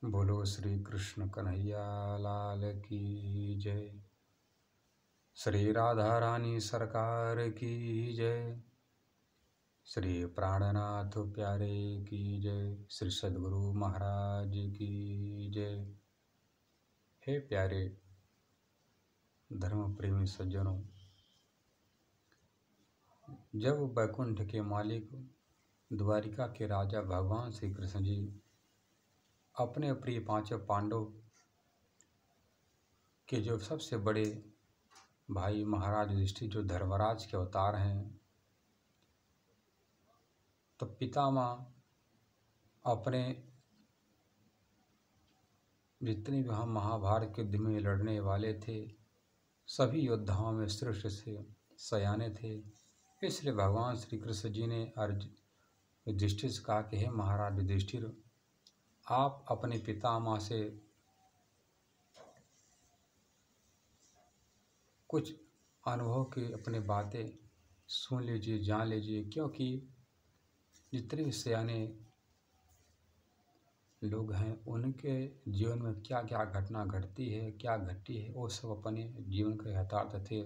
बोलो श्री कृष्ण कन्हैया लाल की जय। श्री राधा रानी सरकार की जय। श्री प्राणनाथ प्यारे की जय। श्री सद्गुरु महाराज की जय। हे प्यारे धर्म प्रेमी सज्जनों, जब वैकुंठ के मालिक द्वारिका के राजा भगवान श्री कृष्ण जी अपने प्रिय पांचों पांडव के जो सबसे बड़े भाई महाराज युधिष्ठिर जो धर्मराज के अवतार हैं, तो पितामह अपने जितने भी हम महाभारत के युद्ध में लड़ने वाले थे सभी योद्धाओं में श्रेष्ठ से सयाने थे। इसलिए भगवान श्री कृष्ण जी ने युधिष्ठिर से कहा कि हे महाराज युधिष्ठिर, आप अपने पितामह से कुछ अनुभव की अपनी बातें सुन लीजिए, जान लीजिए, क्योंकि जितने भी सयाने लोग हैं उनके जीवन में क्या क्या घटना घटती है, क्या घटती है, वो सब अपने जीवन के यथार्थ थे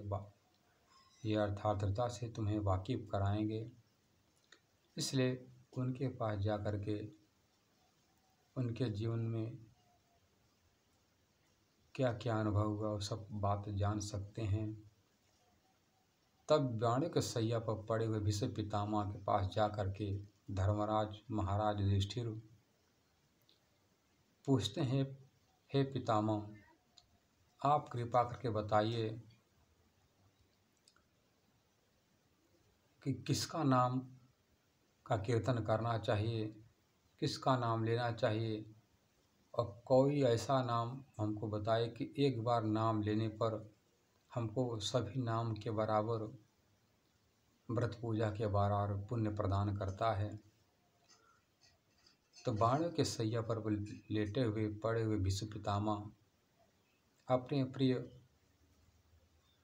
ये यथार्थता से तुम्हें वाकिफ कराएंगे। इसलिए उनके पास जा कर के उनके जीवन में क्या क्या अनुभव हुआ वो सब बात जान सकते हैं। तब वाणिक सैया पर पड़े हुए भीष्म पितामह के पास जा कर के धर्मराज महाराज युधिष्ठिर पूछते हैं, हे पितामह, आप कृपा करके बताइए कि किसका नाम का कीर्तन करना चाहिए, किसका नाम लेना चाहिए, और कोई ऐसा नाम हमको बताए कि एक बार नाम लेने पर हमको सभी नाम के बराबर व्रत पूजा के बराबर पुण्य प्रदान करता है। तो बाणों के सैया पर लेटे हुए पड़े हुए भीष्म पितामह अपने प्रिय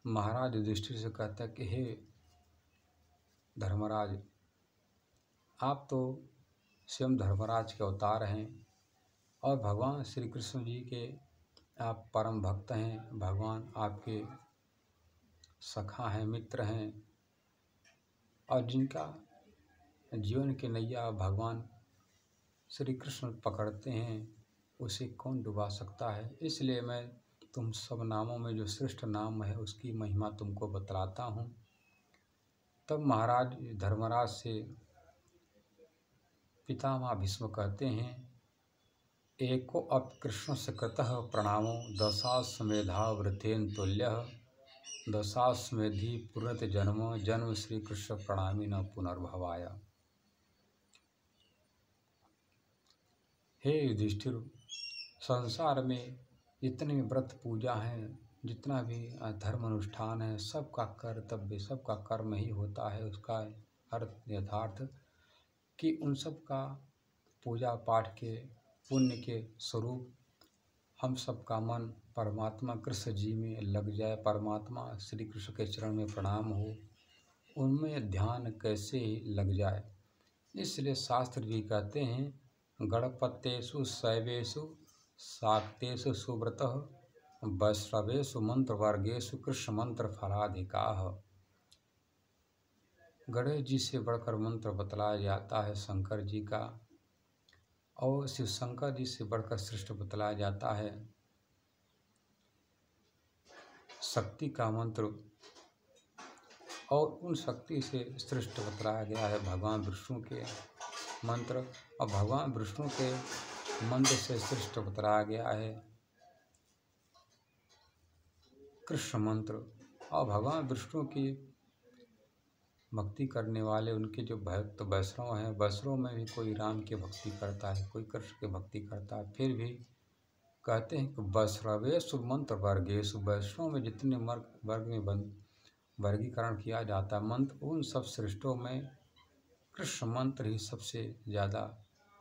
महाराज युधिष्ठिर से कहता है कि हे धर्मराज, आप तो स्वयं धर्मराज के अवतार हैं और भगवान श्री कृष्ण जी के आप परम भक्त हैं। भगवान आपके सखा हैं, मित्र हैं, और जिनका जीवन की नैया भगवान श्री कृष्ण पकड़ते हैं उसे कौन डुबा सकता है। इसलिए मैं तुम सब नामों में जो श्रेष्ठ नाम है उसकी महिमा तुमको बतलाता हूँ। तब महाराज धर्मराज से पितामह भीष्म कहते हैं, एको अप कृष्ण से कृतः प्रणामो दशाश्वमेधा वृथेन तुल्यः दशाश्वमेधि पुनर्त जन्म जन्म श्री कृष्ण प्रणामी न पुनर्भवाय। हे युधिष्ठिर, संसार में जितने भी व्रत पूजा हैं, जितना भी धर्म अनुष्ठान है, सबका कर्तव्य, सबका कर्म ही होता है उसका अर्थ यथार्थ कि उन सब का पूजा पाठ के पुण्य के स्वरूप हम सबका मन परमात्मा कृष्ण जी में लग जाए, परमात्मा श्री कृष्ण के चरण में प्रणाम हो, उनमें ध्यान कैसे लग जाए। इसलिए शास्त्र भी कहते हैं, गणपत्येषु शैवेषु शाक्तेषु सुव्रतः वैष्णवेषु मंत्रवर्गेषु कृष्ण मंत्र फलाधिकाः। गणेश जी से बढ़कर मंत्र बतलाया जाता है शंकर जी का, और शिव शंकर जी से बढ़कर श्रेष्ठ बतलाया जाता है शक्ति का मंत्र, और उन शक्ति से श्रेष्ठ बतलाया गया है भगवान विष्णु के मंत्र, और भगवान विष्णु के मंत्र से श्रेष्ठ बतलाया गया है कृष्ण मंत्र। और भगवान विष्णु की भक्ति करने वाले उनके जो भक्त वैष्णव हैं, वैष्णव में भी कोई राम की भक्ति करता है, कोई कृष्ण की भक्ति करता है, फिर भी कहते हैं कि वैष्णवेषु मंत्र वर्गेषु, वैष्णव में जितने वर्ग में वर्गीकरण किया जाता है मंत्र, उन सब श्रेष्ठों में कृष्ण मंत्र ही सबसे ज़्यादा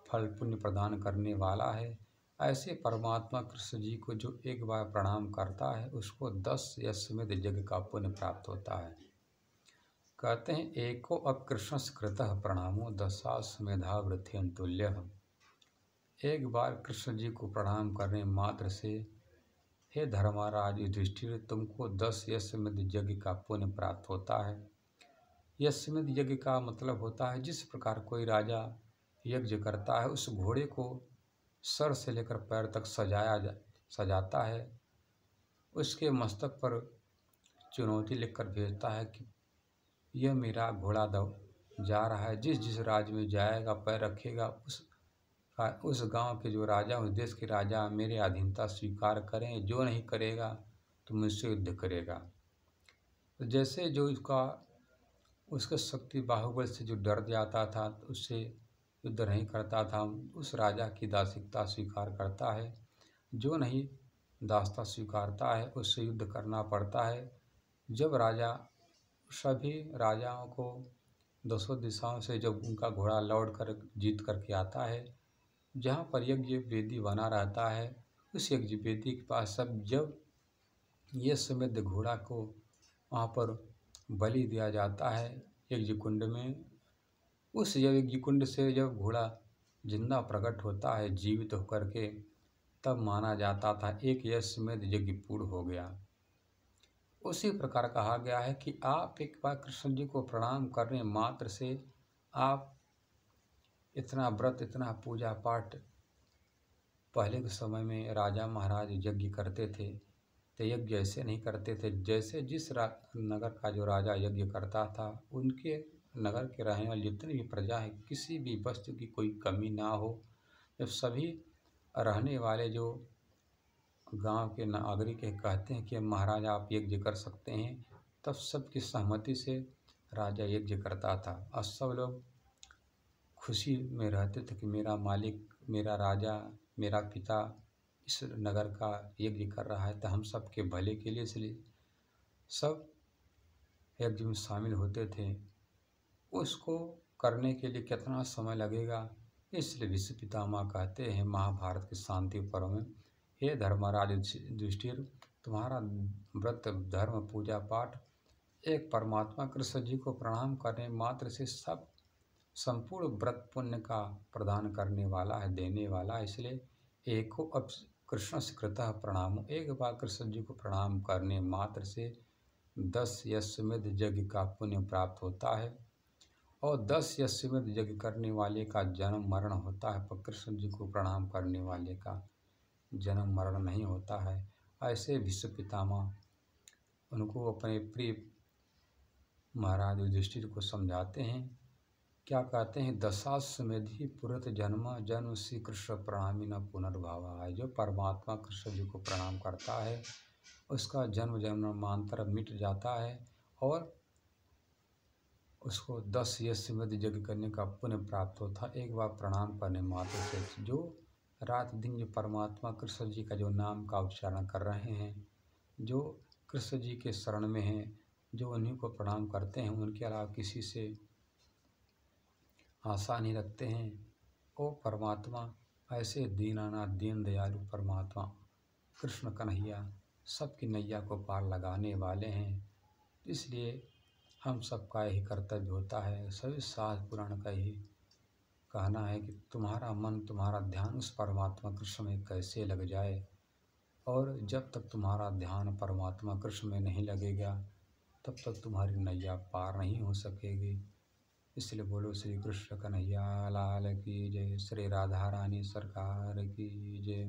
फल पुण्य प्रदान करने वाला है। ऐसे परमात्मा कृष्ण जी को जो एक बार प्रणाम करता है उसको 10 अश्वमेध यज्ञ का पुण्य प्राप्त होता है। कहते हैं, एको अब कृष्ण कृतः प्रणामो दशाश्वमेधा वृथेन तुल्यः। एक बार कृष्ण जी को प्रणाम करने मात्र से, हे धर्मराज युधिष्ठिर, तुमको 10 यज्ञ यज्ञ का पुण्य प्राप्त होता है। यज्ञ यज्ञ का मतलब होता है जिस प्रकार कोई राजा यज्ञ करता है, उस घोड़े को सर से लेकर पैर तक सजाता है, उसके मस्तक पर चुनौती लिखकर भेजता है कि यह मेरा घोड़ा जा रहा है, जिस जिस राज्य में जाएगा, पैर रखेगा, उस गांव के जो राजा, उस देश के राजा मेरे अधीनता स्वीकार करें, जो नहीं करेगा तो मुझसे युद्ध करेगा। तो जैसे जो उसका शक्ति बाहुबल से जो डर जाता था, तो उससे युद्ध नहीं करता था, उस राजा की दासिकता स्वीकार करता है। जो नहीं दासता स्वीकारता है, उससे युद्ध करना पड़ता है। जब राजा सभी राजाओं को 200 दिशाओं से जब उनका घोड़ा लौट कर जीत करके आता है, जहाँ पर यज्ञ वेदी बना रहता है, उस यज्ञ वेदी के पास सब जब ये समेत घोड़ा को वहाँ पर बलि दिया जाता है यज्ञ कुंड में। उस यज्ञ कुंड से जब घोड़ा जिंदा प्रकट होता है जीवित होकर के, तब माना जाता था एक यज्ञ यज्ञ पूर्ण हो गया। उसी प्रकार कहा गया है कि आप एक बार कृष्ण जी को प्रणाम करने मात्र से आप इतना व्रत, इतना पूजा पाठ, पहले के समय में राजा महाराज यज्ञ करते थे, तो यज्ञ ऐसे नहीं करते थे जैसे जिस नगर का जो राजा यज्ञ करता था, उनके नगर के रहने वाले जितनी भी प्रजा है, किसी भी वस्तु की कोई कमी ना हो। जब सभी रहने वाले जो गांव के नागरिक कहते हैं कि महाराज आप यज्ञ कर सकते हैं, तब सबकी सहमति से राजा यज्ञ करता था और सब लोग खुशी में रहते थे कि मेरा मालिक, मेरा राजा, मेरा पिता इस नगर का यज्ञ कर रहा है, तो हम सब के भले के लिए, इसलिए सब यज्ञ में शामिल होते थे। उसको करने के लिए कितना समय लगेगा, इसलिए भीष्म पितामह कहते हैं महाभारत के शांति पर्व में, हे धर्मराज युधिष्ठिर, तुम्हारा व्रत, धर्म, पूजा पाठ एक परमात्मा कृष्ण जी को प्रणाम करने मात्र से सब संपूर्ण व्रत पुण्य का प्रदान करने वाला है, देने वाला है। इसलिए एको अब कृष्ण से कृतः प्रणाम, एक बार कृष्ण जी को प्रणाम करने मात्र से 10 यज्ञ यज्ञ का पुण्य प्राप्त होता है और 10 यज्ञ यज्ञ करने वाले का जन्म मरण होता है, पर कृष्ण जी को प्रणाम करने वाले का जन्म मरण नहीं होता है। ऐसे भीष्म पितामह उनको अपने प्रिय महाराज युधिष्ठिर को समझाते हैं। क्या कहते हैं, दशाश्वमेधि पुरत जन्म जन्म श्री कृष्ण प्रणामी न पुनर्भावा है। जो परमात्मा कृष्ण जी को प्रणाम करता है, उसका जन्म जन्मांतर मिट जाता है और उसको 10 यज्ञ यज्ञ करने का पुण्य प्राप्त होता है एक बार प्रणाम करने मात्र से। जो रात दिन जो परमात्मा कृष्ण जी का जो नाम का उच्चारण कर रहे हैं, जो कृष्ण जी के शरण में हैं, जो उन्हीं को प्रणाम करते हैं, उनके अलावा किसी से आशा नहीं रखते हैं, वो परमात्मा ऐसे दीनानाथ, दीन दयालु परमात्मा कृष्ण कन्हैया सबकी नैया को पार लगाने वाले हैं। इसलिए हम सबका यही कर्तव्य होता है, सभी शास्त्र पुराण का यही कहना है कि तुम्हारा मन, तुम्हारा ध्यान उस परमात्मा कृष्ण में कैसे लग जाए, और जब तक तुम्हारा ध्यान परमात्मा कृष्ण में नहीं लगेगा, तब तक तुम्हारी नैया पार नहीं हो सकेगी। इसलिए बोलो श्री कृष्ण कन्हैया लाल की जय, श्री राधा रानी सरकार की जय।